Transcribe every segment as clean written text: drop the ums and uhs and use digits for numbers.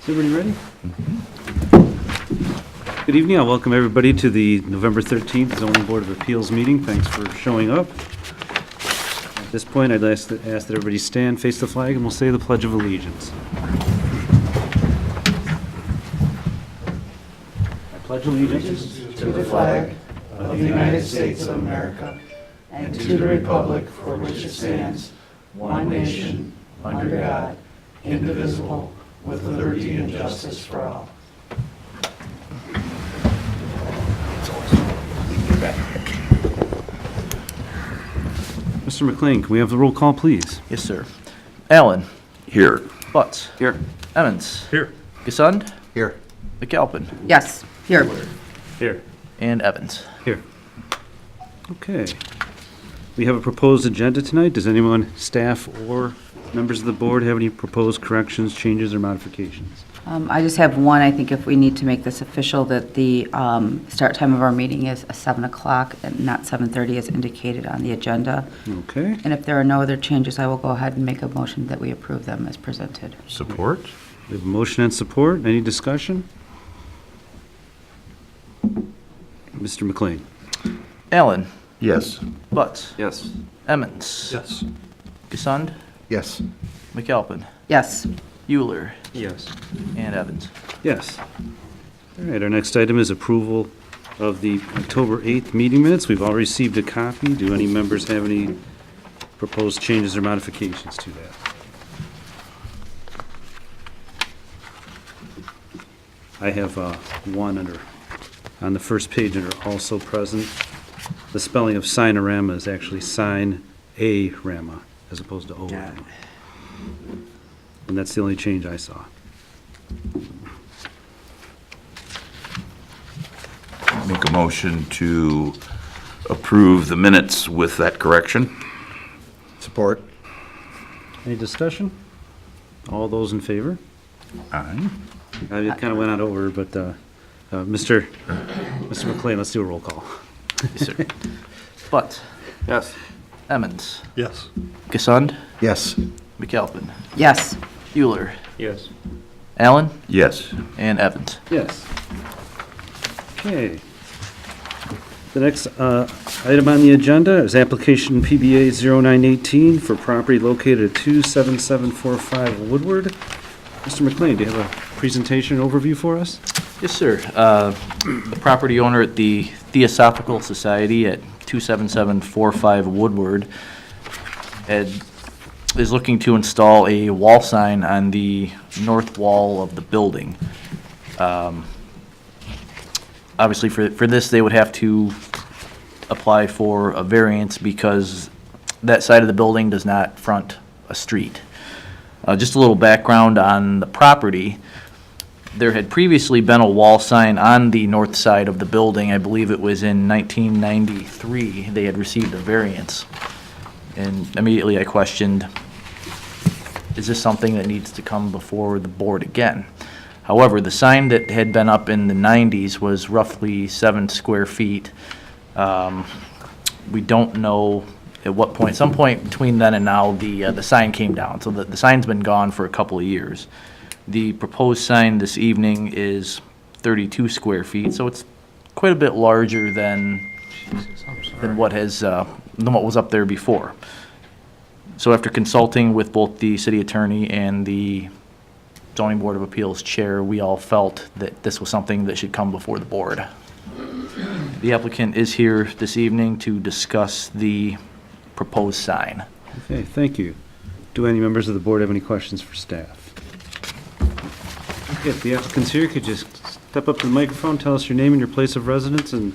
Everybody ready? Good evening. I'll welcome everybody to the November 13th Zoning Board of Appeals meeting. Thanks for showing up. At this point, I'd ask that everybody stand, face the flag, and we'll say the Pledge of Allegiance. I pledge allegiance to the flag of the United States of America and to the republic for which it stands, one nation, under God, indivisible, with liberty and justice for all. Mr. McLean, can we have the roll call, please? Yes, sir. Allen. Here. Butts. Here. Emmons. Here. Gesund. Here. McAlpin. Yes, here. Here. And Evans. Here. Okay. We have a proposed agenda tonight. Does anyone, staff or members of the board, have any proposed corrections, changes, or modifications? I just have one. I think if we need to make this official, that the start time of our meeting is 7 o'clock and not 7:30 as indicated on the agenda. Okay. And if there are no other changes, I will go ahead and make a motion that we approve them as presented. Support? We have a motion and support. Any discussion? Mr. McLean? Allen. Yes. Butts. Yes. Emmons. Yes. Gesund. Yes. McAlpin. Yes. Euler. Yes. And Evans. Yes. All right, our next item is approval of the October 8th meeting minutes. We've all received a copy. Do any members have any proposed changes or modifications to that? I have one on the first page under also present. The spelling of signorama is actually sign-a-rama as opposed to o-rama. And that's the only change I saw. Make a motion to approve the minutes with that correction. Support. Any discussion? All those in favor? Aye. I kind of went on over, but Mr. McLean, let's do a roll call. Yes, sir. Butts. Yes. Emmons. Yes. Gesund. Yes. McAlpin. Yes. Euler. Yes. Allen. Yes. And Evans. Yes. Okay. The next item on the agenda is application PBA 0918 for property located at 27745 Woodward. Mr. McLean, do you have a presentation overview for us? Yes, sir. The property owner at the Theosophical Society at 27745 Woodward is looking to install a wall sign on the north wall of the building. Obviously, for this, they would have to apply for a variance because that side of the building does not front a street. Just a little background on the property. There had previously been a wall sign on the north side of the building. I believe it was in 1993. They had received a variance. And immediately I questioned, is this something that needs to come before the board again? However, the sign that had been up in the 90s was roughly 7 square feet. We don't know at what point, some point between then and now, the sign came down. So the sign's been gone for a couple of years. The proposed sign this evening is 32 square feet, so it's quite a bit larger than what was up there before. So after consulting with both the city attorney and the zoning board of appeals chair, we all felt that this was something that should come before the board. The applicant is here this evening to discuss the proposed sign. Okay, thank you. Do any members of the board have any questions for staff? Okay, if the applicant's here, could you step up to the microphone, tell us your name and your place of residence and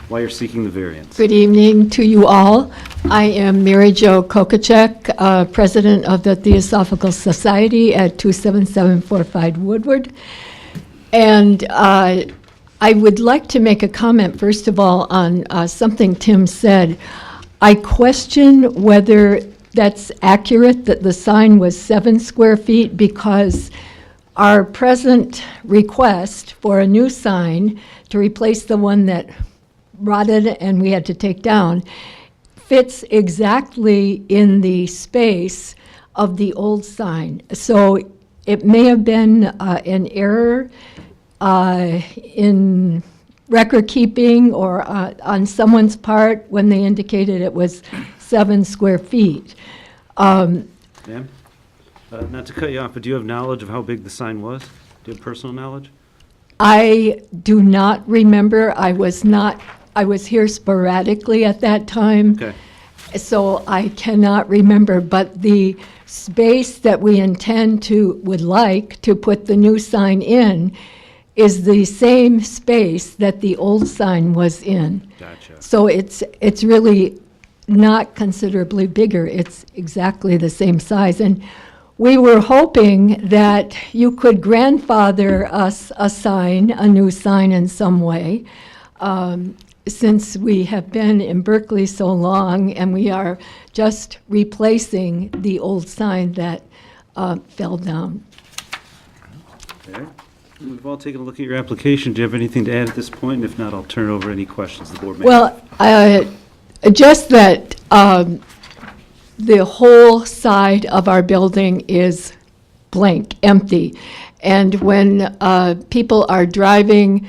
why you're seeking the variance? Good evening to you all. I am Mary Jo Kokacek, president of the Theosophical Society at 27745 Woodward. And I would like to make a comment, first of all, on something Tim said. I question whether that's accurate, that the sign was 7 square feet, because our present request for a new sign to replace the one that rotted and we had to take down fits exactly in the space of the old sign. So it may have been an error in record keeping or on someone's part when they indicated it was 7 square feet. Ma'am? Not to cut you off, but do you have knowledge of how big the sign was? Do you have personal knowledge? I do not remember. I was here sporadically at that time. Okay. So I cannot remember, but the space that we would like to put the new sign in is the same space that the old sign was in. Gotcha. So it's really not considerably bigger. It's exactly the same size. And we were hoping that you could grandfather us a new sign in some way, since we have been in Berkeley so long and we are just replacing the old sign that fell down. Okay. We've all taken a look at your application. Do you have anything to add at this point? If not, I'll turn over any questions the board may have. Well, just that the whole side of our building is blank, empty. And when people are driving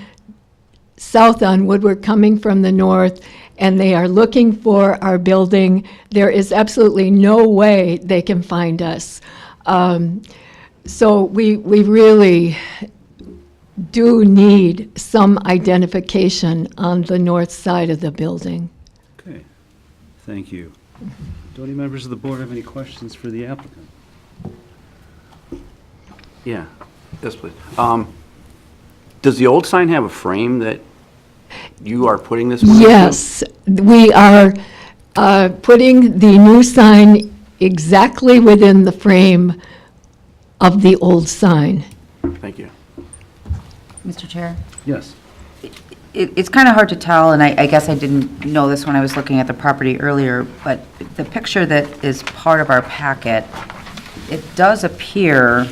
south on Woodward coming from the north and they are looking for our building, there is absolutely no way they can find us. So we really do need some identification on the north side of the building. Okay. Thank you. Do any members of the board have any questions for the applicant? Yeah, yes, please. Does the old sign have a frame that you are putting this one into? Yes, we are putting the new sign exactly within the frame of the old sign. Thank you. Mr. Chair? Yes. It's kind of hard to tell, and I guess I didn't know this when I was looking at the property earlier, but the picture that is part of our packet, it does appear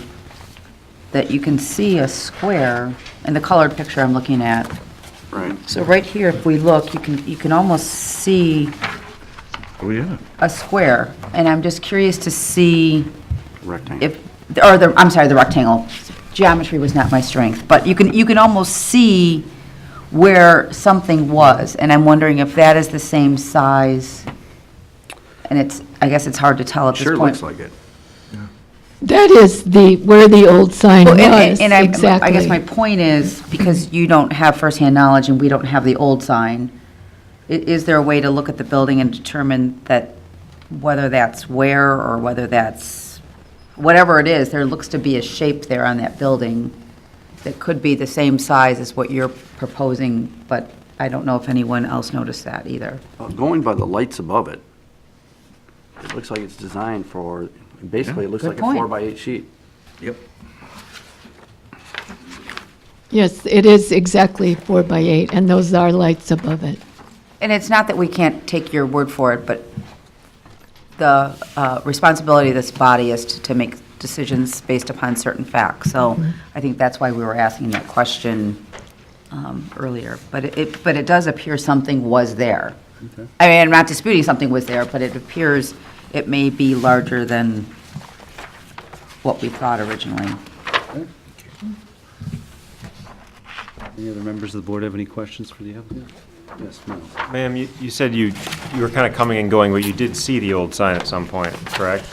that you can see a square in the colored picture I'm looking at. Right. So right here, if we look, you can almost see Oh, yeah. a square, and I'm just curious to see Rectangle. I'm sorry, the rectangle. Geometry was not my strength, but you can almost see where something was, and I'm wondering if that is the same size, and I guess it's hard to tell at this Sure point. looks like it. That is where the old sign Well, was, and exactly. I guess my point is, because you don't have firsthand knowledge and we don't have the old sign, is there a way to look at the building and determine that whether that's where or whether that's, whatever it is, there looks to be a shape there on that building that could be the same size as what you're proposing, but I don't know if anyone else noticed that either. Going by the lights above it, it looks like it's designed for, basically, it looks Good like point. a 4x8 sheet. Yep. Yes, it is exactly 4 by 8, and those are lights above it. And it's not that we can't take your word for it, but the responsibility of this body is to make decisions based upon certain facts. So I think that's why we were asking that question earlier. But it does appear something was there. I mean, I'm not disputing something was there, but it appears it may be larger than what we thought originally. Any other members of the board have any questions for the applicant? Yes, Mel. Ma'am, you said you were kind of coming and going, but you did see the old sign at some point, correct?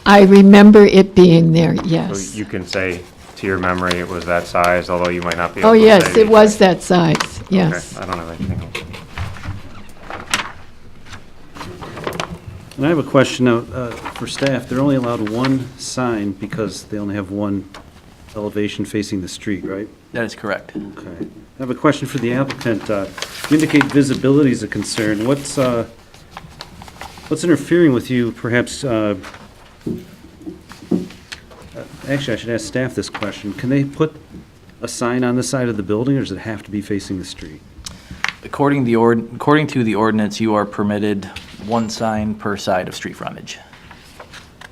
I remember it being there, So yes. you can say to your memory it was that size, although you might not be able Oh, to say yes, the it was exact- that size, yes. Okay, I don't have anything else. And I have a question now, for staff. They're only allowed one sign because they only have one elevation facing the street, right? That is correct. Okay. I have a question for the applicant. You indicate visibility is a concern. What's interfering with you, perhaps, actually, I should ask staff this question. Can they put a sign on the side of the building, or does it have to be facing the street? According to the ordinance, you are permitted one sign per side of street frontage.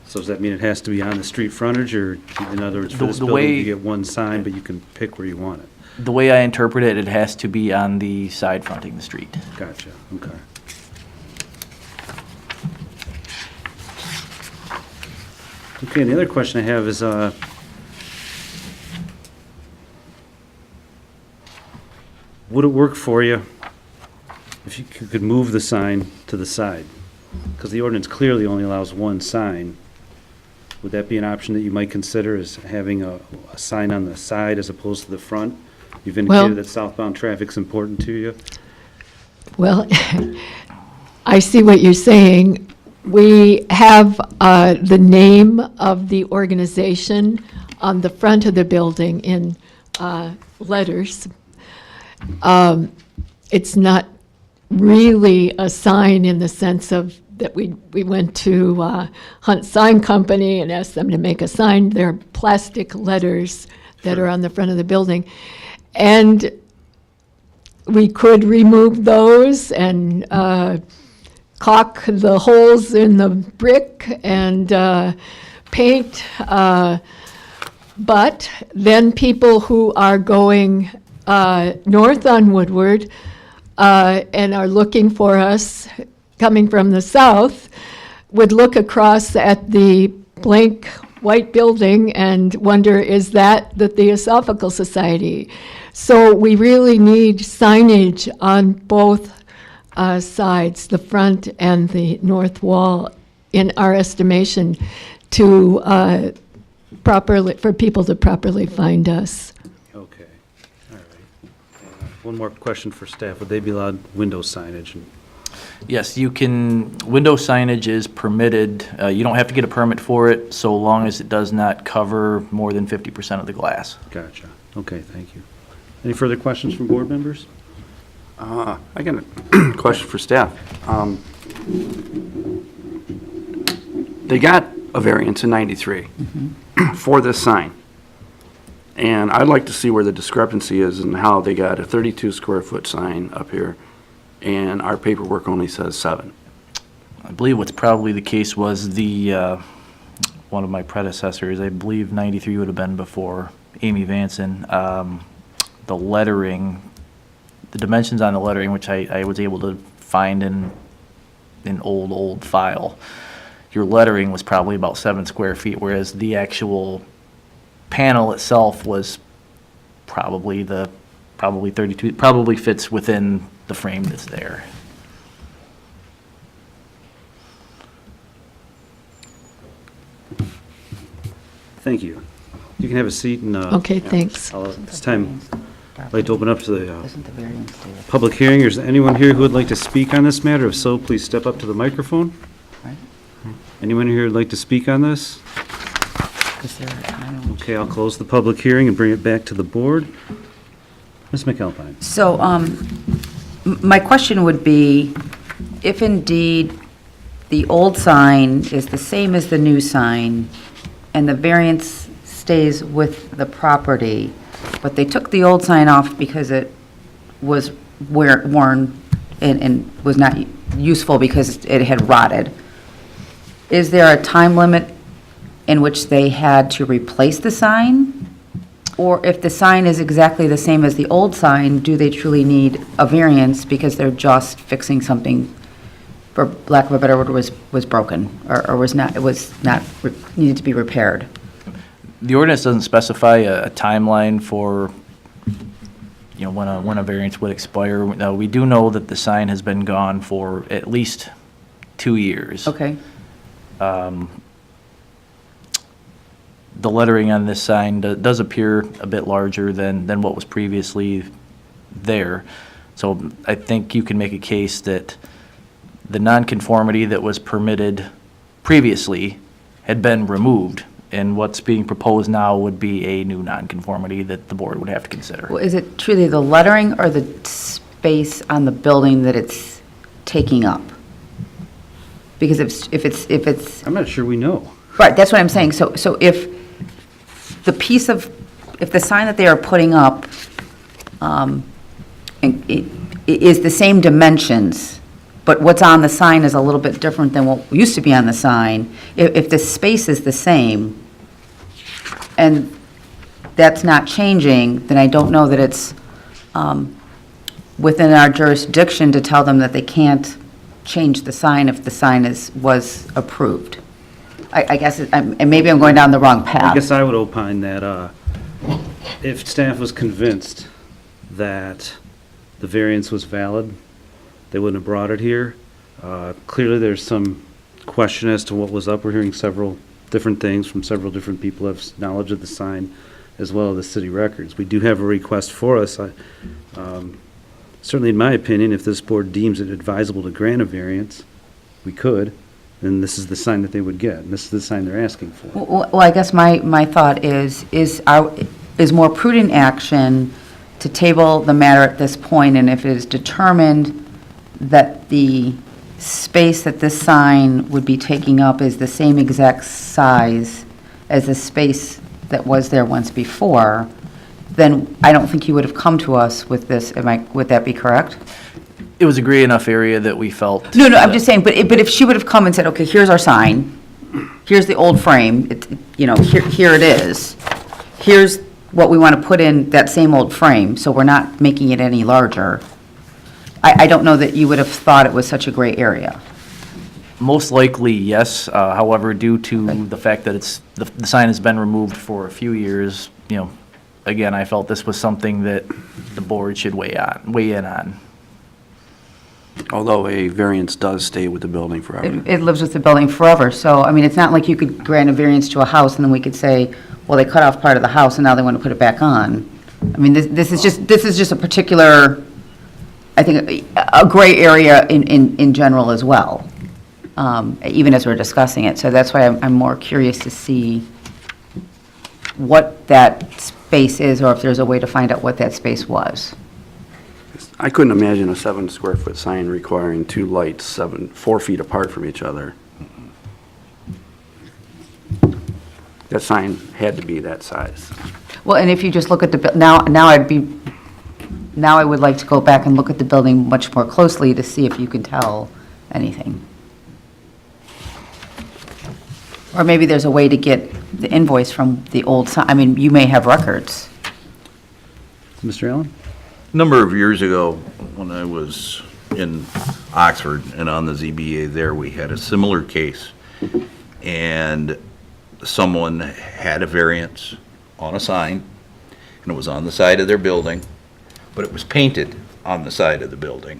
So does that mean it has to be on the street frontage, or in other words, for The- this the building, way- you get one sign, but you can pick where you want it? The way I interpret it, it has to be on the side fronting the street. Gotcha, okay. Okay, and the other question I have is, would it work for you if you could move the sign to the side? Because the ordinance clearly only allows one sign. Would that be an option that you might consider, is having a sign on the side as opposed to the front? You've Well- indicated that southbound traffic's important to you. Well, I see what you're saying. We have the name of the organization on the front of the building in letters. It's not really a sign in the sense of that we went to Hunt Sign Company and asked them to make a sign. They're plastic letters that are on the front of the building. And we could remove those and caulk the holes in the brick and paint. But then people who are going north on Woodward and are looking for us, coming from the south, would look across at the blank white building and wonder, is that the Theosophical Society? So we really need signage on both sides, the front and the north wall, in our estimation, to for people to properly find us. Okay, all right. One more question for staff. Would they be allowed window signage? Yes, you can, window signage is permitted. You don't have to get a permit for it, so long as it does not cover more than 50% of the glass. Gotcha. Okay, thank you. Any further questions from board members? I got a question for staff. They got a variance in 93 for this sign. And I'd like to see where the discrepancy is and how they got a 32 square foot sign up here and our paperwork only says 7. I believe what's probably the case was one of my predecessors, I believe 93 would have been before Amy Vanson, the lettering, the dimensions on the lettering, which I was able to find in an old file, your lettering was probably about 7 square feet, whereas the actual panel itself was probably 32, probably fits within the frame that's there. Thank you. You can have a seat and, Okay, thanks. it's time, I'd like to open up to the Doesn't the variance do it? public hearing. Is there anyone here who would like to speak on this matter? If so, please step up to the microphone. Right? Anyone here who'd like to speak on this? Is there a time? Okay, I'll close the public hearing and bring it back to the board. Ms. McAlpine. So, my question would be, if indeed the old sign is the same as the new sign, and the variance stays with the property, but they took the old sign off because it was worn and was not useful because it had rotted, is there a time limit in which they had to replace the sign? Or if the sign is exactly the same as the old sign, do they truly need a variance because they're just fixing something, for lack of a better word, was broken or was not, needed to be repaired? The ordinance doesn't specify a timeline for, when a variance would expire. Now, we do know that the sign has been gone for at least 2 years. Okay, The lettering on this sign does appear a bit larger than what was previously there. So I think you can make a case that the nonconformity that was permitted previously had been removed, and what's being proposed now would be a new nonconformity that the board would have to consider. well, is it truly the lettering or the space on the building that it's taking up? Because if it's I'm not sure we know. right, that's what I'm saying. So if the sign that they are putting up is the same dimensions, but what's on the sign is a little bit different than what used to be on the sign, if the space is the same, and that's not changing, then I don't know that it's within our jurisdiction to tell them that they can't change the sign if the sign was approved. I guess, and maybe I'm going down the wrong path. I guess I would opine that if staff was convinced that the variance was valid, they wouldn't have brought it here. Clearly, there's some question as to what was up. We're hearing several different things from several different people who have knowledge of the sign, as well as the city records. We do have a request for us. Certainly, in my opinion, if this board deems it advisable to grant a variance, we could, then this is the sign that they would get, and this is the sign they're asking for. Well, I guess my thought is more prudent action to table the matter at this point, and if it is determined that the space that this sign would be taking up is the same exact size as the space that was there once before, then I don't think you would have come to us with this. Would that be correct? It was a gray enough area that we felt. No, I'm that- just saying, but if she would have come and said, okay, here's our sign, here's the old frame, here it is, here's what we want to put in that same old frame, so we're not making it any larger, I don't know that you would have thought it was such a gray area. Most likely, yes. However, due to the fact that the sign has been removed for a few years, again, I felt this was something that the board should weigh in on. Although a variance does stay with the building forever. It lives with the building forever, so, I mean, it's not like you could grant a variance to a house, and then we could say, well, they cut off part of the house, and now they want to put it back on. I mean, this is just a particular, I think, a gray area in general as well, even as we're discussing it. So that's why I'm more curious to see what that space is, or if there's a way to find out what that space was. I couldn't imagine a 7 square foot sign requiring two lights 4 feet apart from each other. That sign had to be that size. Well, and if you just look at the, now I would like to go back and look at the building much more closely to see if you can tell anything. Or maybe there's a way to get the invoice from the old sign. I mean, you may have records. Mr. Allen? Number of years ago, when I was in Oxford and on the ZBA there, we had a similar case. And someone had a variance on a sign, and it was on the side of their building, but it was painted on the side of the building.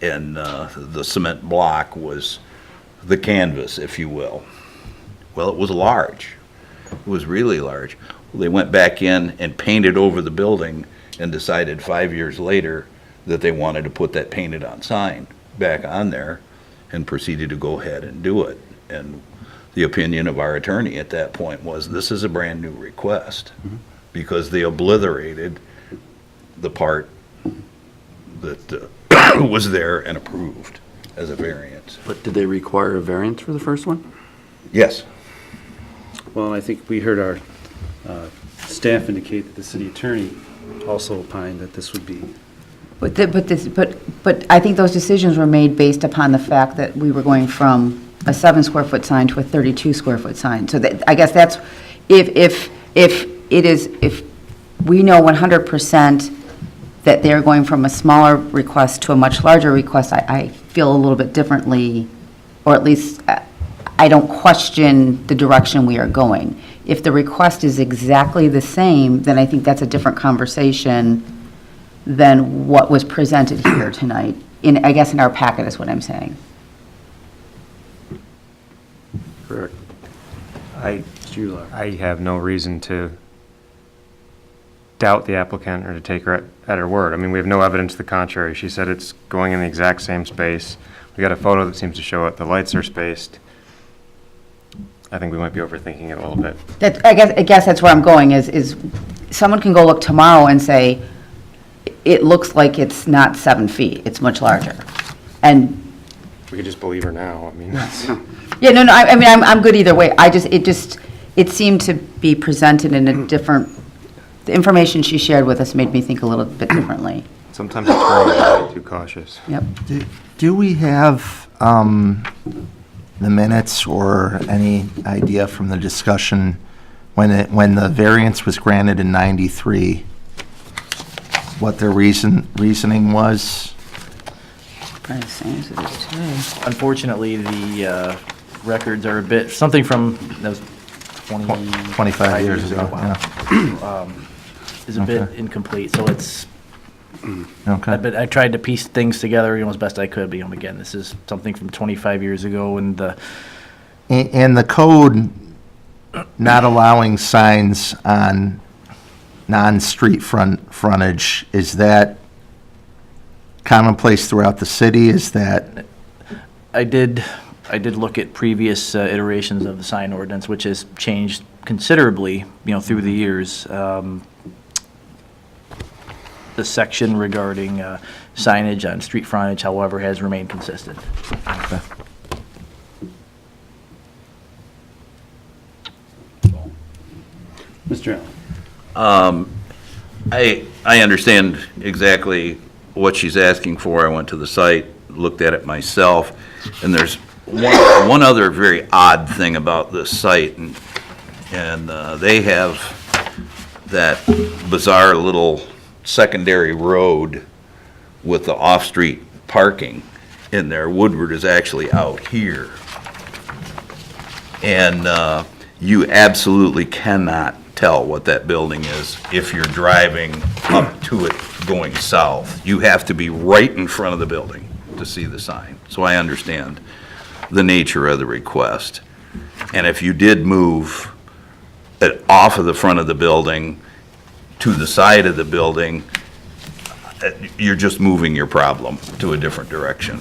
And the cement block was the canvas, if you will. Well, it was large. It was really large. They went back in and painted over the building and decided 5 years later that they wanted to put that painted on sign back on there and proceeded to go ahead and do it. And the opinion of our attorney at that point was this is a brand new request because they obliterated the part that was there and approved as a variance. But did they require a variance for the first one? Yes. Well, I think we heard our staff indicate that the city attorney also opined that this would be. But I think those decisions were made based upon the fact that we were going from a 7 square foot sign to a 32 square foot sign. So I guess that's, if we know 100% that they're going from a smaller request to a much larger request, I feel a little bit differently, or at least I don't question the direction we are going. If the request is exactly the same, then I think that's a different conversation than what was presented here tonight, I guess in our packet is what I'm saying. Correct. I Mr. Ular. I have no reason to doubt the applicant or to take her at her word. I mean, we have no evidence to the contrary. She said it's going in the exact same space. We got a photo that seems to show it. The lights are spaced. I think we might be overthinking it a little bit. I guess that's where I'm going, is someone can go look tomorrow and say, it looks like it's not 7 feet, it's much larger. And, We could just believe her now. I mean, yeah, no, I mean, I'm good either way. It seemed to be presented in a different, the information she shared with us made me think a little bit differently. sometimes it's really too cautious. Yep. Do we have the minutes or any idea from the discussion when the variance was granted in '93, what their reasoning was? Probably the same as it is today. Unfortunately, the records are a bit, something from, that was 25 years ago, wow. yeah. Is a bit Okay. incomplete, so it's Okay. But I tried to piece things together, as best I could, but, again, this is something from 25 years ago, and And the code not allowing signs on non-street frontage, is that commonplace throughout the city? Is that, I did look at previous iterations of the sign ordinance, which has changed considerably, through the years. The section regarding signage on street frontage, however, has remained consistent. Mr. Allen? I understand exactly what she's asking for. I went to the site, looked at it myself, and there's one other very odd thing about this site, and they have that bizarre little secondary road with the off-street parking in there. Woodward is actually out here. And you absolutely cannot tell what that building is if you're driving up to it going south. You have to be right in front of the building to see the sign. So I understand the nature of the request. And if you did move it off of the front of the building to the side of the building, you're just moving your problem to a different direction.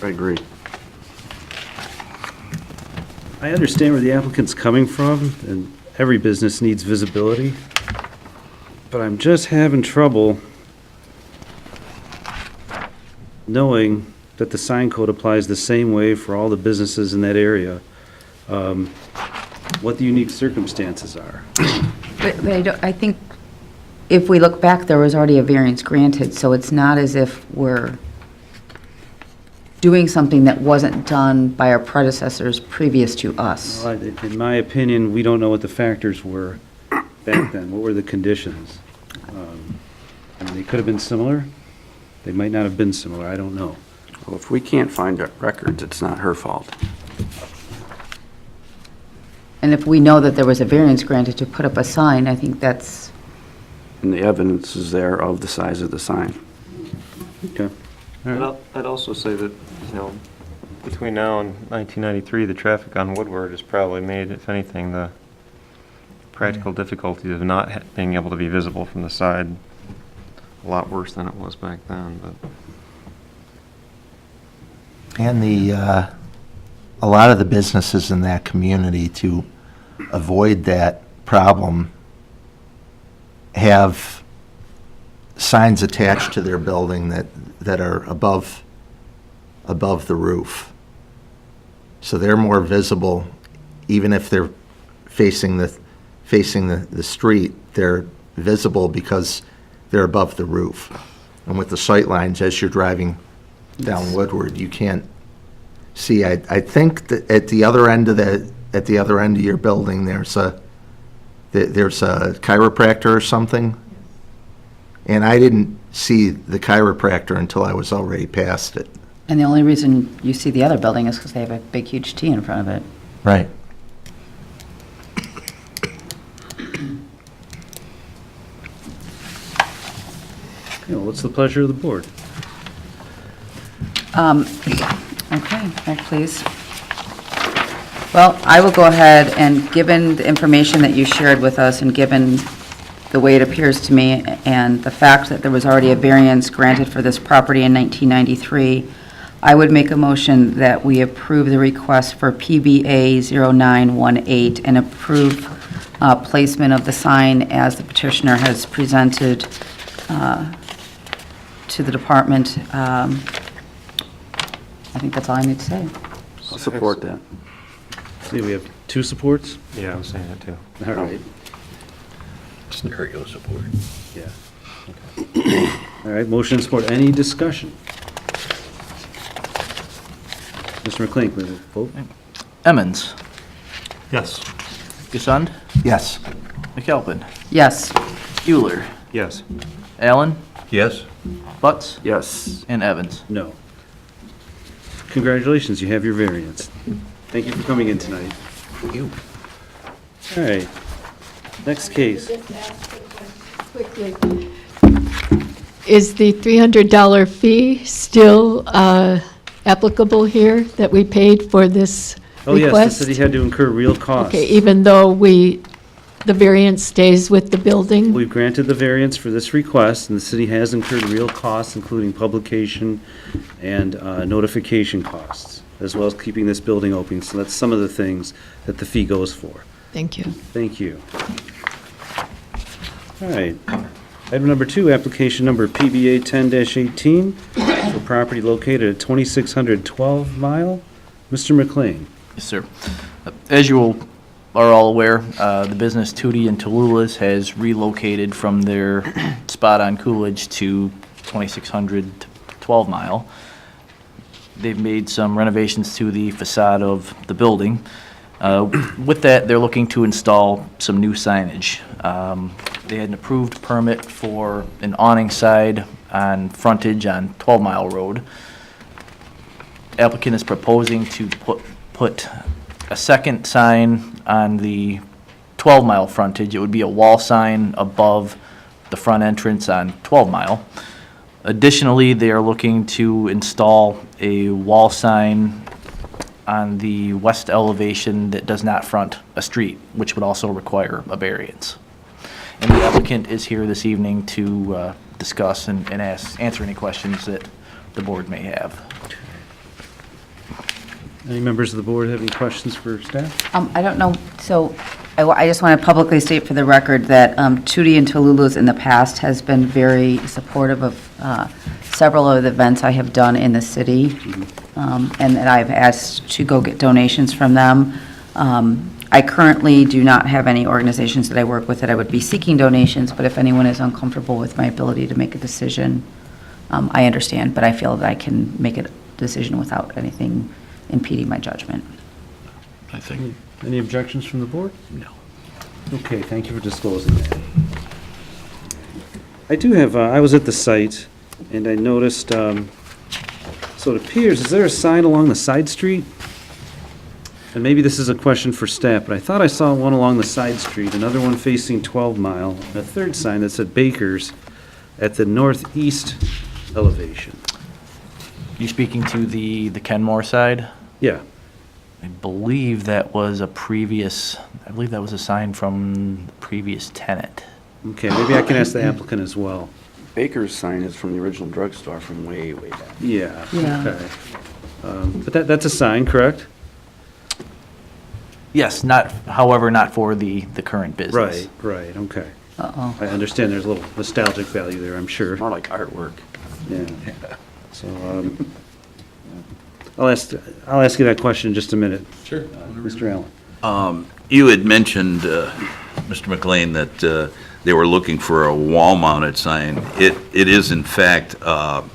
I agree. I understand where the applicant's coming from, and every business needs visibility, but I'm just having trouble knowing that the sign code applies the same way for all the businesses in that area, what the unique circumstances are. But I think if we look back, there was already a variance granted, so it's not as if we're doing something that wasn't done by our predecessors previous to us. Well, in my opinion, we don't know what the factors were back then. What were the conditions? I mean, they could have been similar. They might not have been similar. I don't know. Well, if we can't find our records, it's not her fault. And if we know that there was a variance granted to put up a sign, I think that's, And the evidence is there of the size of the sign. Okay. All right. I'd also say that, between now and 1993, the traffic on Woodward has probably made, if anything, the practical difficulties of not being able to be visible from the side a lot worse than it was back then, but. and a lot of the businesses in that community, to avoid that problem, have signs attached to their building that are above the roof. So they're more visible, even if they're facing the street, they're visible because they're above the roof. And with the sight lines, as you're driving down Woodward, you can't see. I think that at the other end of your building, there's a chiropractor or something. And I didn't see the chiropractor until I was already past it. and the only reason you see the other building is because they have a big, huge T in front of it. Right. What's the pleasure of the board? Okay, next, please. Well, I will go ahead and, given the information that you shared with us and given the way it appears to me and the fact that there was already a variance granted for this property in 1993, I would make a motion that we approve the request for PBA 0918 and approve placement of the sign as the petitioner has presented to the department. I think that's all I need to say. I'll support that. See, we have two supports? Yeah, I was saying that too. All right, Stereo support. yeah. All right, motion and support. Any discussion? Mr. McLean, can we vote? Emmons, Yes. Gusund, Yes. McAlpin, Yes. Euler, Yes. Allen, Yes? Butts, Yes. and Evans. No. Congratulations, you have your variance. Thank you for coming in tonight. You. All right, next case. quickly, is the $300 fee still applicable here that we paid for this Oh, yes, request? the city had to incur real costs. Okay, even though the variance stays with the building? We've granted the variance for this request, and the city has incurred real costs, including publication and notification costs, as well as keeping this building open. So that's some of the things that the fee goes for. Thank you. Thank you. All right. Item number 2, application number PBA 10-18 for property located at 2612 Mile. Mr. McLean. Yes, sir. As you are all aware, the business Tootie and Tallulah's has relocated from their spot on Coolidge to 2612 Mile. They've made some renovations to the facade of the building. With that, they're looking to install some new signage. They had an approved permit for an awning side on frontage on 12 Mile Road. Applicant is proposing to put a second sign on the 12 Mile frontage. It would be a wall sign above the front entrance on 12 Mile. Additionally, they are looking to install a wall sign on the west elevation that does not front a street, which would also require a variance. And the applicant is here this evening to discuss and answer any questions that the board may have. Any members of the board have any questions for staff? I don't know, so I just want to publicly state for the record that Tootie and Tallulah's in the past has been very supportive of several of the events I have done in the city, and that I've asked to go get donations from them. I currently do not have any organizations that I work with that I would be seeking donations, but if anyone is uncomfortable with my ability to make a decision, I understand, but I feel that I can make a decision without anything impeding my judgment. I think, Any objections from the board? no. Okay, thank you for disclosing that. I do have, I was at the site, and I noticed, so it appears, is there a sign along the side street? And maybe this is a question for staff, but I thought I saw one along the side street, another one facing 12 Mile, and a third sign that said Baker's at the northeast elevation. You speaking to the Kenmore side? Yeah, I believe that was a sign from the previous tenant. okay, maybe I can ask the applicant as well. Baker's sign is from the original drugstore from way, way back. Yeah, Yeah. okay. But that's a sign, correct? Yes, however, not for the current business. Right, okay. Uh-oh. I understand there's a little nostalgic value there, I'm sure. More like artwork. Yeah. So, I'll ask you that question in just a minute. Sure. Mr. Allen. You had mentioned, Mr. McLean, that they were looking for a wall-mounted sign. It is in fact an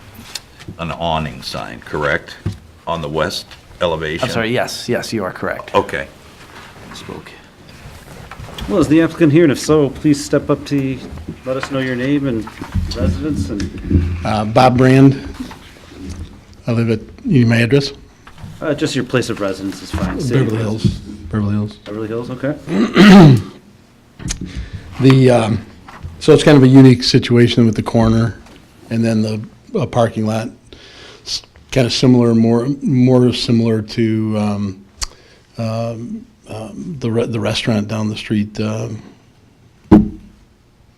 awning sign, correct? On the west elevation? I'm sorry, yes, you are correct. Okay. Spoke. Well, is the applicant here? And if so, please step up to, let us know your name and residence and, Bob Brand. I live at, you need my address? just your place of residence is fine. City Beverly Hills. Beverly Hills. Beverly Hills, okay. So it's kind of a unique situation with the corner and then the parking lot. It's kind of similar, more similar to the restaurant down the street.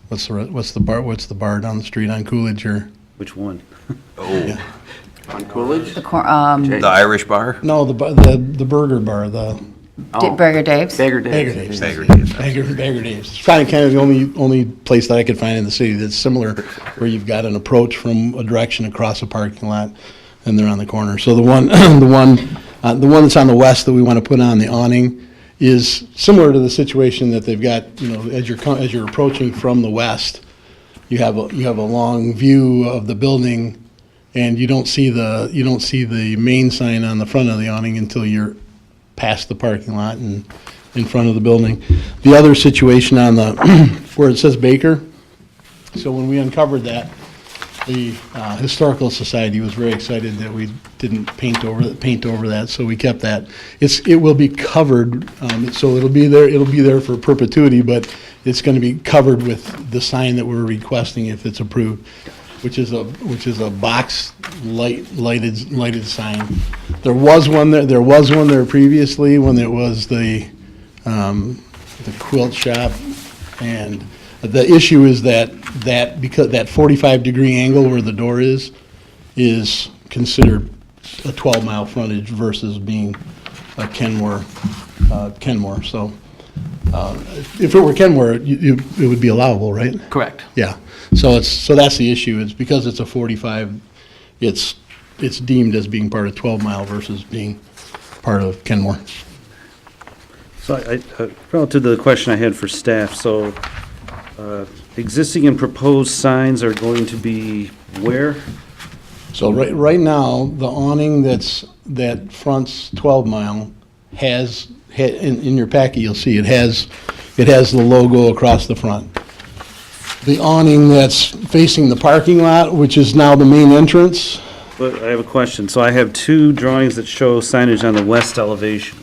What's the bar down the street on Coolidge or? Which one? Oh, On Coolidge? the Irish bar? No, the burger bar, the Burger Dave's? Bagger Bagger Dave's. Dave's. Bagger Dave's. It's kind of the only place that I could find in the city that's similar, where you've got an approach from a direction across a parking lot, and they're on the corner. So the one that's on the west that we want to put on the awning is similar to the situation that they've got. As you're approaching from the west, you have a long view of the building, and you don't see the main sign on the front of the awning until you're past the parking lot and in front of the building. The other situation on the where it says Baker, so when we uncovered that, The Historical Society was very excited that we didn't paint over that, so we kept that. It will be covered, so it'll be there for perpetuity, but it's going to be covered with the sign that we're requesting if it's approved, which is a box lighted sign. There was one there previously when it was the quilt shop, and the issue is that because that 45-degree angle where the door is considered a 12-mile frontage versus being a Kenmore. So if it were Kenmore, it would be allowable, right? Correct. Yeah. So that's the issue. It's because it's a 45, it's deemed as being part of 12-mile versus being part of Kenmore. So relative to the question I had for staff, so existing and proposed signs are going to be where? So right now, the awning that fronts 12-mile has, in your packet, you'll see it has the logo across the front. The awning that's facing the parking lot, which is now the main entrance, But I have a question. So I have two drawings that show signage on the west elevation.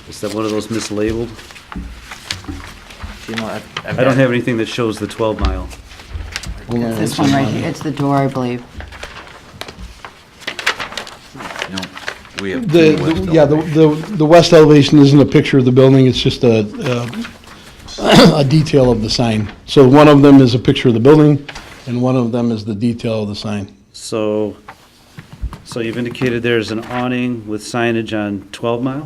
Is that one of those mislabeled? You know, I don't have anything that shows the 12-mile. This one right here, it's the door, I believe. No, we have two west the west elevation isn't a picture of the building, it's just a detail of the sign. So one of them is a picture of the building, and one of them is the detail of the sign. So you've indicated there's an awning with signage on 12-mile?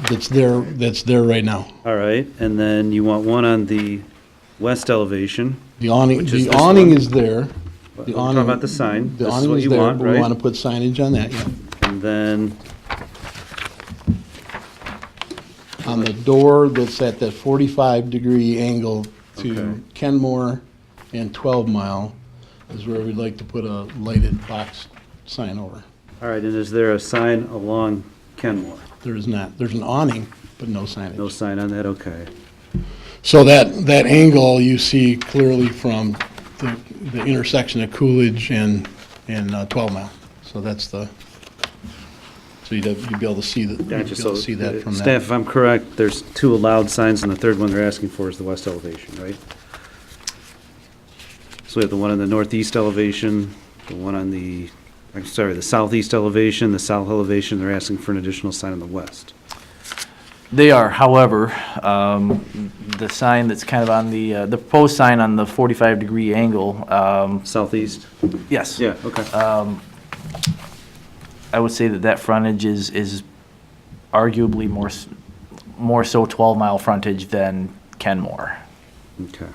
That's there right now. All right, and then you want one on the west elevation. The awning, Which is the this awning one? is there. We're The talking awning, about the sign. the This is awning what is you there, want, but we right? want to put signage on that, yeah. And then, On the door that's at that 45-degree angle Okay. to Kenmore and 12-mile is where we'd like to put a lighted box sign over. all right, and is there a sign along Kenmore? There is not. There's an awning, but no signage. No sign on that, okay. So that angle you see clearly from the intersection of Coolidge and 12-mile. So that's so you'd be able to see that, you'd be able Gotcha, to so, see that from that. staff, if I'm correct, there's two allowed signs, and the third one they're asking for is the west elevation, right? So we have the one on the northeast elevation, the one on the southeast elevation, the south elevation, they're asking for an additional sign on the west. They are, however, the sign that's kind of on the proposed sign on the 45-degree angle, Southeast? yes. Yeah, okay. I would say that frontage is arguably more so 12-mile frontage than Kenmore. Okay.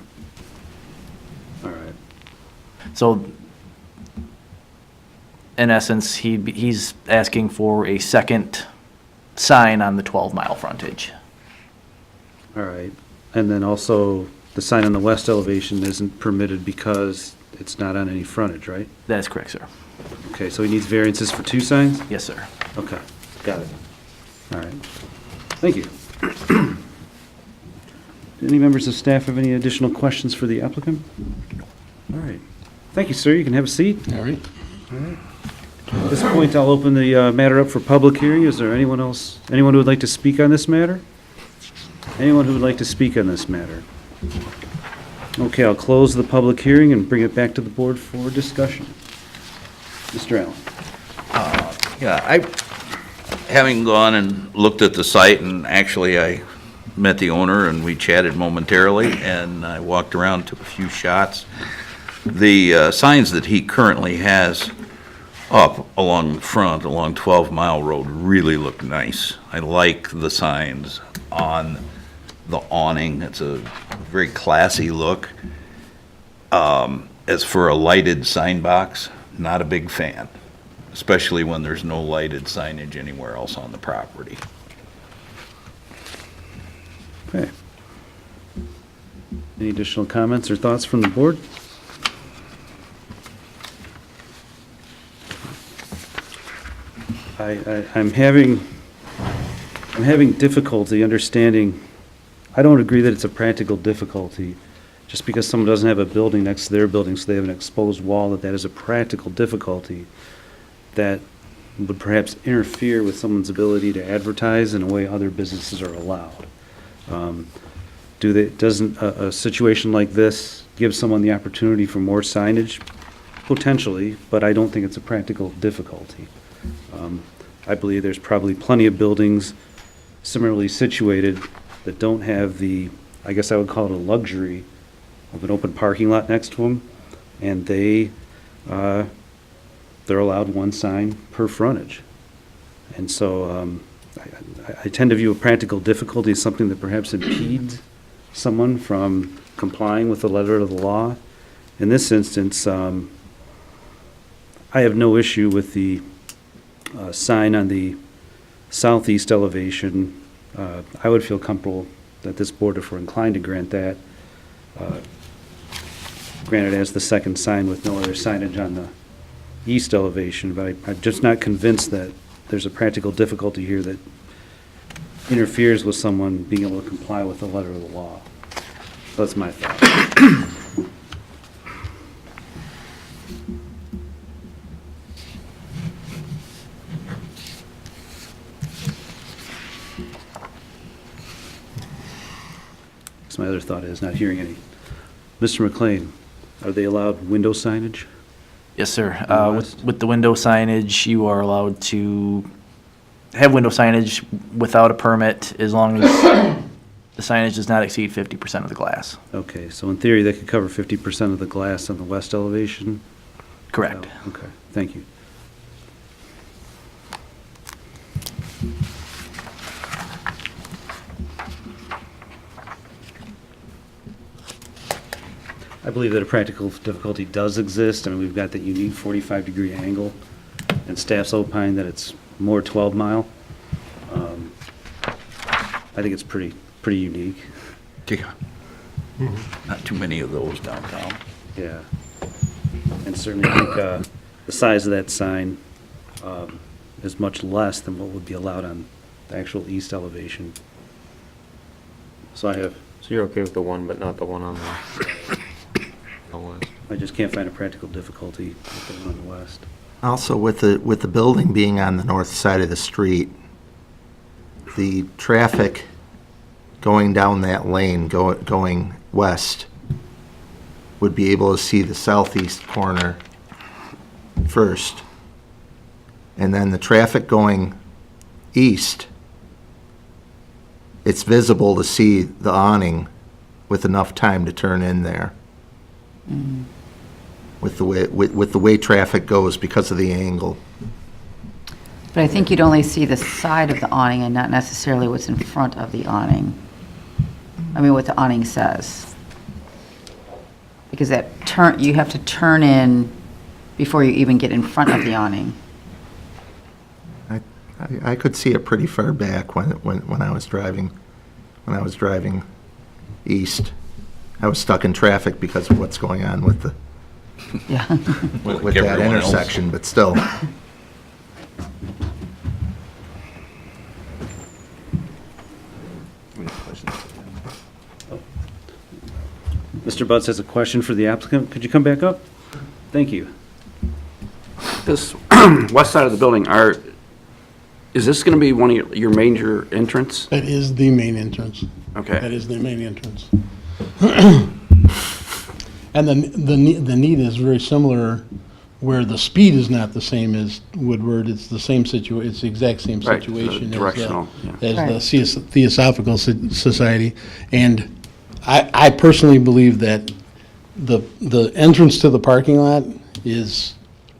All right. So, in essence, he's asking for a second sign on the 12-mile frontage. All right. And then also, the sign on the west elevation isn't permitted because it's not on any frontage, right? That is correct, sir. Okay, so he needs variances for two signs? Yes, sir. Okay, got it. All right. Thank you. Do any members of staff have any additional questions for the applicant? All right. Thank you, sir. You can have a seat. All right. At this point, I'll open the matter up for public hearing. Is there anyone who would like to speak on this matter? Anyone who would like to speak on this matter? Okay, I'll close the public hearing and bring it back to the board for discussion. Mr. Allen. Yeah, having gone and looked at the site, and actually I met the owner and we chatted momentarily, and I walked around, took a few shots. The signs that he currently has up along the front, along 12 Mile Road, really look nice. I like the signs on the awning. It's a very classy look. As for a lighted sign box, not a big fan, especially when there's no lighted signage anywhere else on the property. Okay. Any additional comments or thoughts from the board? I'm having difficulty understanding. I don't agree that it's a practical difficulty. just because someone doesn't have a building next to their building, so they have an exposed wall, that is a practical difficulty that would perhaps interfere with someone's ability to advertise in a way other businesses are allowed. Doesn't a situation like this give someone the opportunity for more signage? Potentially, but I don't think it's a practical difficulty. I believe there's probably plenty of buildings similarly situated that don't have the, I guess I would call it a luxury of an open parking lot next to them, and they're allowed one sign per frontage. And so I tend to view a practical difficulty as something that perhaps impedes someone from complying with the letter of the law. In this instance, I have no issue with the sign on the southeast elevation. I would feel comfortable that this board, if we're inclined to grant that, granted as the second sign with no other signage on the east elevation, but I'm just not convinced that there's a practical difficulty here that interferes with someone being able to comply with the letter of the law. That's my thought. So my other thought is not hearing any. Mr. McLean, are they allowed window signage? Yes, sir. On the west? With the window signage, you are allowed to have window signage without a permit as long as the signage does not exceed 50% of the glass. Okay, so in theory, they could cover 50% of the glass on the west elevation? Correct. Oh, okay, thank you. I believe that a practical difficulty does exist. I mean, we've got that unique 45-degree angle, and staff's opine that it's more 12 mile. I think it's pretty unique. Yeah. Not too many of those downtown. Yeah. And certainly I think the size of that sign is much less than what would be allowed on the actual east elevation. So So you're okay with the one, but not the one on the west? I just can't find a practical difficulty with the one on the west. Also, with the building being on the north side of the street, the traffic going down that lane, going west, would be able to see the southeast corner first. And then the traffic going east, it's visible to see the awning with enough time to turn in there. With the way traffic goes because of the angle. But I think you'd only see the side of the awning and not necessarily what's in front of the awning. I mean, what the awning says. Because you have to turn in before you even get in front of the awning. I could see it pretty far back when I was driving east. I was stuck in traffic because of what's going on with Yeah. with Like that everyone else. intersection, but still. Mr. Butts has a question for the applicant. Could you come back up? Thank you. This west side of the building, is this going to be one of your major entrance? That is the main entrance. That Okay. is the main entrance. And the need is very similar, where the speed is not the same as Woodward. It's the same it's the exact same Right, the situation directional, yeah. as Right. the Theosophical Society. And I personally believe that the entrance to the parking lot is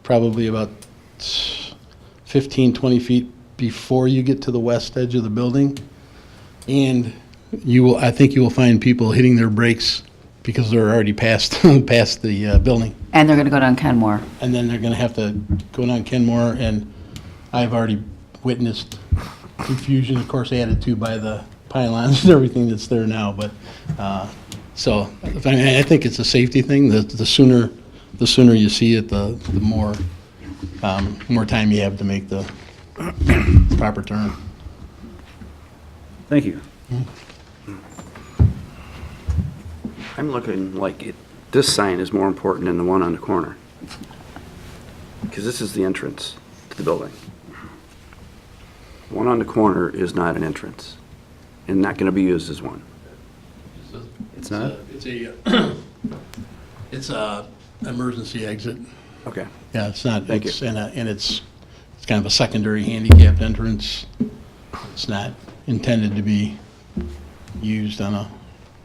probably about 15, 20 feet before you get to the west edge of the building. And I think you will find people hitting their brakes because they're already past the building. And they're going to go down Kenmore. And then they're going to have to go down Kenmore, and I've already witnessed confusion, of course, added to by the pylons and everything that's there now. But, so, I think it's a safety thing. The sooner you see it, the more time you have to make the proper turn. Thank you. I'm looking like this sign is more important than the one on the corner. Because this is the entrance to the building. The one on the corner is not an entrance and not going to be used as one. It's not? It's a emergency exit. Okay. Yeah, it's not, Thank you. and it's kind of a secondary handicapped entrance. It's not intended to be used on a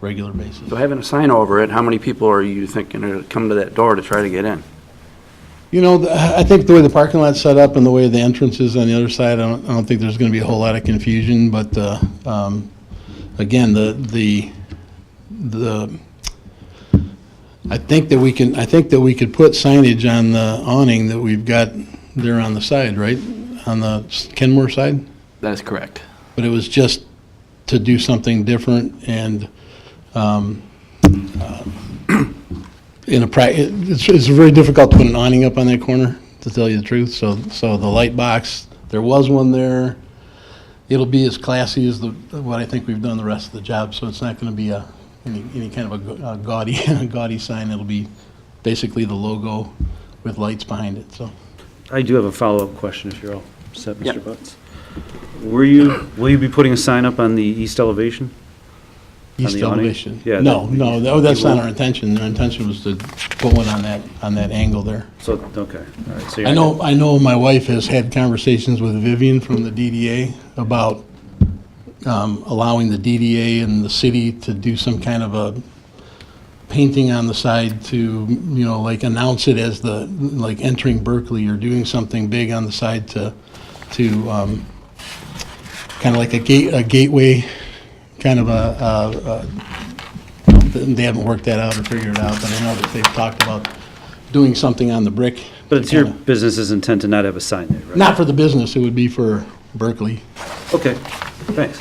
regular basis. So having a sign over it, how many people are you thinking are come to that door to try to get in? You know, I think the way the parking lot's set up and the way the entrance is on the other side, I don't think there's gonna be a whole lot of confusion, but, again, I think that we could put signage on the awning that we've got there on the side, right? On the Kenmore side? That is correct. But it was just to do something different and, it's very difficult to put an awning up on that corner, to tell you the truth. So the light box, there was one there. It'll be as classy as what I think we've done the rest of the job, so it's not gonna be any kind of a gaudy, gaudy sign. It'll be basically the logo with lights behind it, so. I do have a follow-up question if you're all set, Mr. Yep. Butts. Will you be putting a sign up on the east elevation? On East the awning? elevation? Yeah. No, that's not our intention. Our intention was to go in on that angle there. So, okay, all right. So I know my wife has had conversations with Vivian from the DDA about allowing the DDA and the city to do some kind of a painting on the side to, you know, like announce it as like entering Berkeley or doing something big on the side to kind of like a gateway, kind of they haven't worked that out or figured it out, but I know that they've talked about doing something on the brick. But it's your business's intent to not have a sign there, right? Not for the business, it would be for Berkeley. Okay, thanks.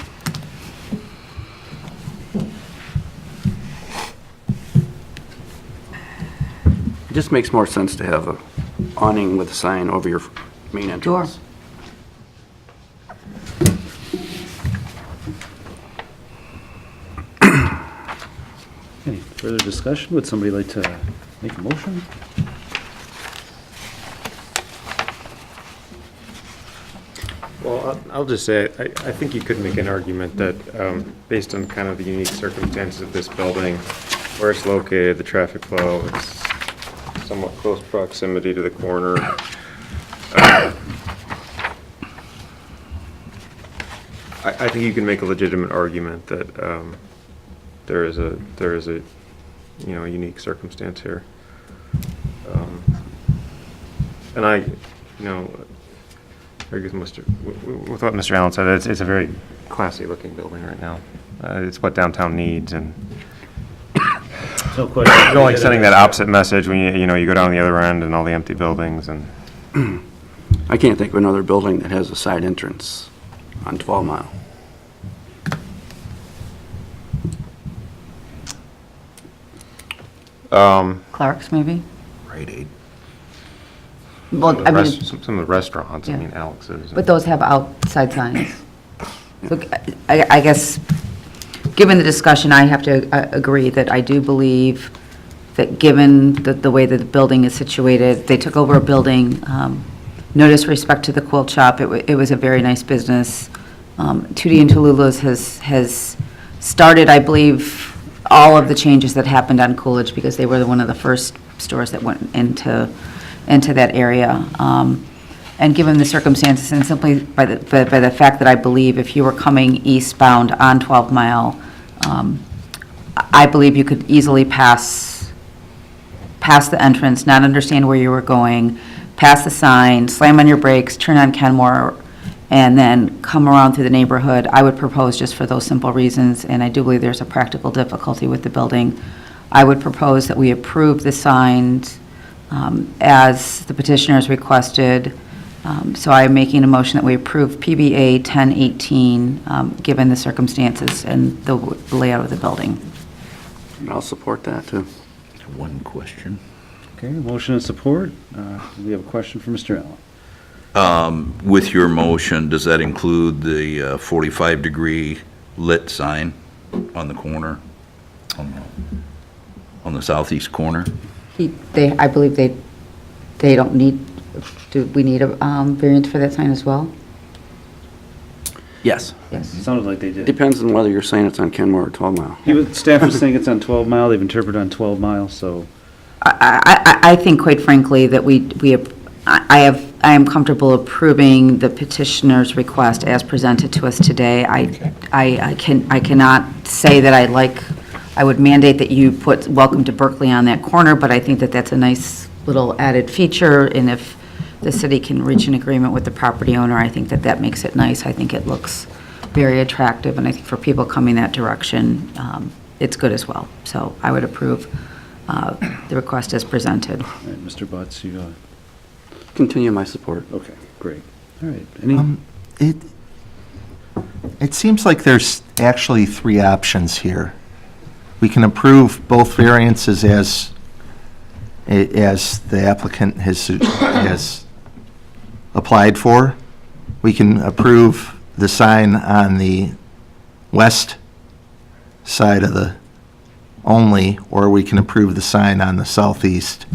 It just makes more sense to have a awning with a sign over your main Sure. entrance. Any further discussion? Would somebody like to make a motion? Well, I'll just say, I think you could make an argument that, based on kind of the unique circumstances of this building, where it's located, the traffic flow, it's somewhat close proximity to the corner. I think you can make a legitimate argument that there is a you know, unique circumstance here. And I, you know, I agree with what Mr. Allen said. It's a very classy looking building right now. It's what downtown needs, and No question. you don't like sending that opposite message when you know, you go down the other end and all the empty buildings and. I can't think of another building that has a side entrance on 12 Mile. Clark's, maybe? Rite Aid. Well, I mean, Some of the restaurants, I Yeah. mean, Alex's. but those have outside signs. So I guess, given the discussion, I have to agree that I do believe that given the way that the building is situated, they took over a building, no disrespect to the quilt shop, it was a very nice business. Tootie and Tallulah's has started, I believe, all of the changes that happened on Coolidge, because they were one of the first stores that went into that area. And given the circumstances, and simply by the fact that I believe if you were coming eastbound on 12 Mile, I believe you could easily pass the entrance, not understand where you were going, pass the sign, slam on your brakes, turn on Kenmore, and then come around through the neighborhood. I would propose, just for those simple reasons, and I do believe there's a practical difficulty with the building, I would propose that we approve the signs as the petitioners requested. So I am making a motion that we approve PBA 1018, given the circumstances and the layout of the building. I'll support that, too. One question. Okay, motion and support. We have a question for Mr. Allen. With your motion, does that include the 45-degree lit sign on the corner? on the southeast corner. I believe they don't need, do we need a variance for that sign as well? Yes. Yes. Sounded like they did. Depends on whether you're saying it's on Kenmore or 12 Mile. Staff was saying it's on 12 Mile, they've interpreted on 12 Mile, so. I think quite frankly that I am comfortable approving the petitioner's request as presented to us today. I cannot say that I would mandate that you put welcome to Berkeley on that corner, but I think that that's a nice little added feature, and if the city can reach an agreement with the property owner, I think that that makes it nice. I think it looks very attractive, and I think for people coming that direction, it's good as well. So I would approve the request as presented. All right, Mr. Butts, you, Continue my support. okay, great. All right, any, It seems like there's actually three options here. We can approve both variances as the applicant has applied for. We can approve the sign on the west side of the only, or we can approve the sign on the southeast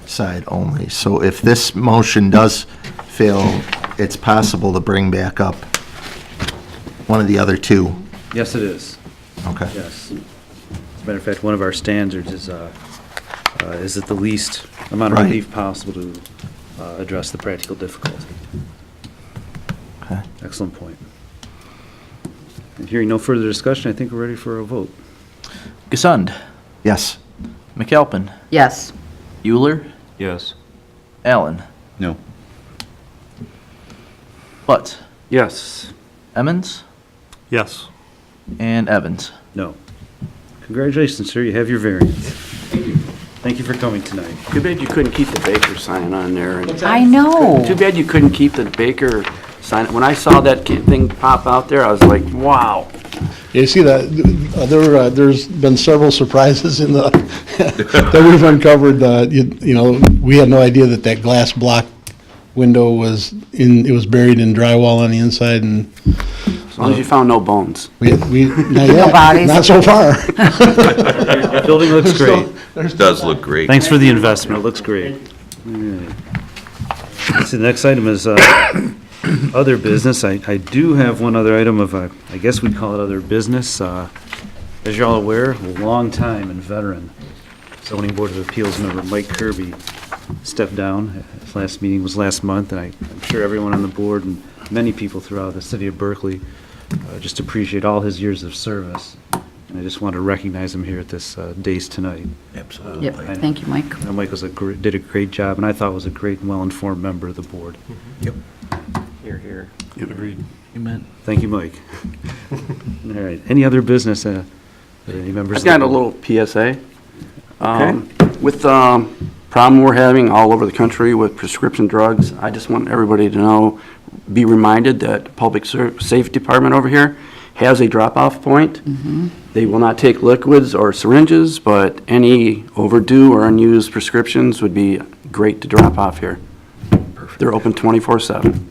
side only. So if this motion does fail, it's possible to bring back up one of the other two. yes, it is, Okay. yes. As a matter of fact, one of our standards is at the least amount of Right. relief possible to address the practical difficulty. Okay. Excellent point. And hearing no further discussion, I think we're ready for a vote. Gasund, Yes. McAlpin, Yes. Euler, Yes. Allen, No. Butts, Yes. Emmons, Yes. and Evans. No. Congratulations, sir, you have your variance. Thank you for coming tonight. Too bad you couldn't keep the Baker sign on there. I know. Too bad you couldn't keep the Baker sign. When I saw that thing pop out there, I was like, wow. You see that, there's been several surprises in the, that we've uncovered. You know, we had no idea that glass block window was it was buried in drywall on the inside, and As long as you found no bones. we not yet, bodies. not so far. Your building looks great. It does look great. Thanks for the investment, it looks great. All right. Let's see, the next item is other business. I do have one other item of, I guess we'd call it other business. As you're all aware, a long-time and veteran zoning board of appeals member Mike Kirby stepped down. His last meeting was last month, and I'm sure everyone on the board and many people throughout the city of Berkeley just appreciate all his years of service. And I just want to recognize him here at this dais tonight. Absolutely. Yep, thank you, Mike. Mike did a great job, and I thought was a great and well-informed member of the board. Yep. Here, here. Agreed. Amen. Thank you, Mike. All right, any other business, any members? I've got a little PSA. With the problem we're having all over the country with prescription drugs, I just want everybody to know, be reminded that the Public Safety Department over here has a drop-off point. They will not take liquids or syringes, but any overdue or unused prescriptions would be great to drop off here. They're open 24/7.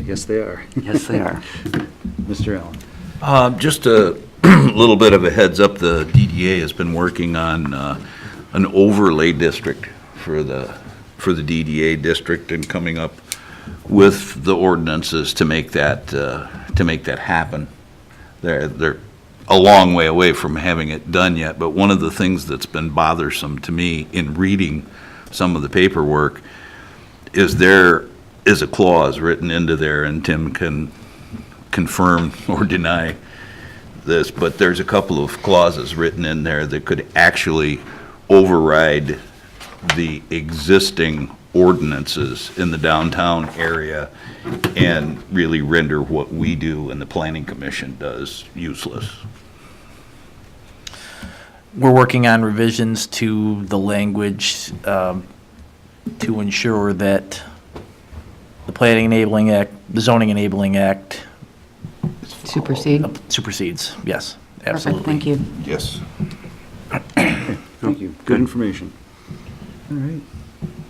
Yes, they are. Yes, they are. Mr. Allen. Just a little bit of a heads up, the DDA has been working on an overlay district for the DDA district and coming up with the ordinances to make that happen. They're a long way away from having it done yet, but one of the things that's been bothersome to me in reading some of the paperwork is there is a clause written into there, and Tim can confirm or deny this, but there's a couple of clauses written in there that could actually override the existing ordinances in the downtown area and really render what we do and the planning commission does useless. We're working on revisions to the language to ensure that the Planning Enabling Act, the Zoning Enabling Act Supersede. supersedes. Yes, Perfect, absolutely. thank you. Yes. Thank you. Good information. All right.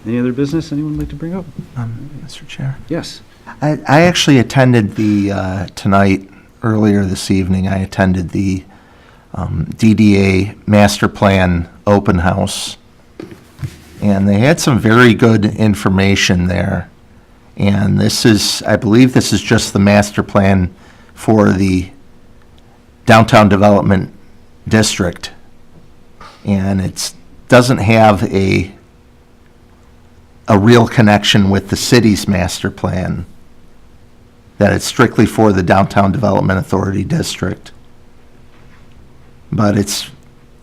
Any other business anyone would like to bring up? Mr. Chair? Yes. I actually attended the, tonight, earlier this evening, I attended the DDA master plan open house. And they had some very good information there. And this is, I believe this is just the master plan for the downtown development district. And it doesn't have a real connection with the city's master plan, that it's strictly for the Downtown Development Authority District. But it's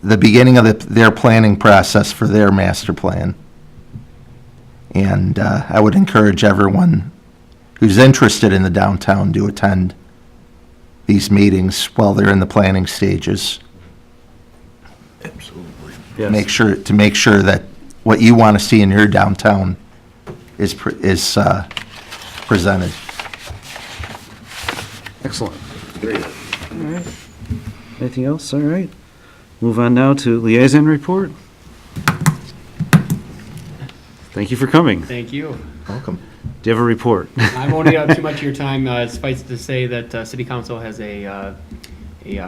the beginning of their planning process for their master plan. And I would encourage everyone who's interested in the downtown to attend these meetings while they're in the planning stages. Absolutely. Yes. Make sure that what you want to see in your downtown is presented. Excellent. All right. Anything else? All right. Move on now to liaison report. Thank you for coming. Thank you. Welcome. Do you have a report? I won't eat up too much of your time. Suffice to say that City Council has a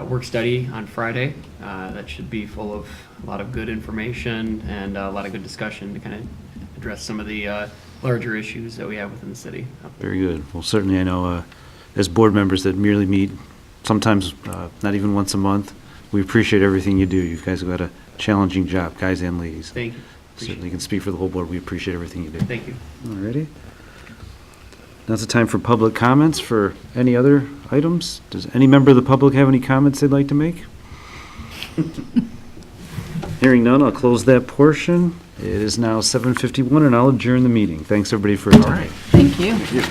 work study on Friday that should be full of a lot of good information and a lot of good discussion to kind of address some of the larger issues that we have within the city. Very good. Well, certainly I know as board members that merely meet sometimes not even once a month, we appreciate everything you do. You guys have got a challenging job, guys and ladies. Thank you. Certainly can speak for the whole board. We appreciate everything you do. Thank you. Alrighty. Now's the time for public comments for any other items. Does any member of the public have any comments they'd like to make? Hearing none, I'll close that portion. It is now 7:51 and I'll adjourn the meeting. Thanks everybody for attending. Thank you.